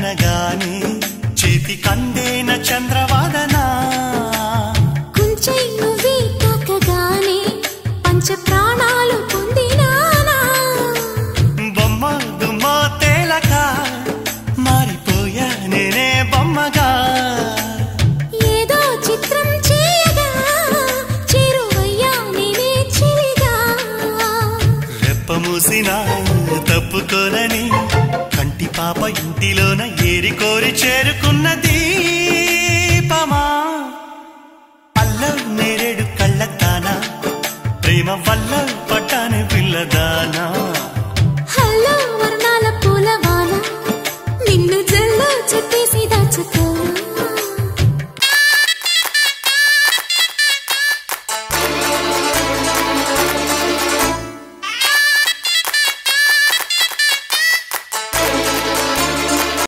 వినగానే చేతి కందేన చంద్రవాదన కుంచె నువ్వే తాకగానే పంచ ప్రాణాలు పొందినానా బొమ్మ దుమ్మ తేలక మారిపోయా నేనే బొమ్మగా ఏదో చిత్రం చేయగా చేరువయ్యా నేనే చెలిగా రెప్ప మూసినా తప్పుకోనని కంటి పాప ఇంటిలోన ఏరి కోరి చేరుకున్న దీపమా అల్ల నేరేడు కళ్ళతానా ప్రేమ వల్ల పట్టాని పిల్లదానా హలో వర్ణాల పూలవాన నిన్ను జల్లో చెట్టి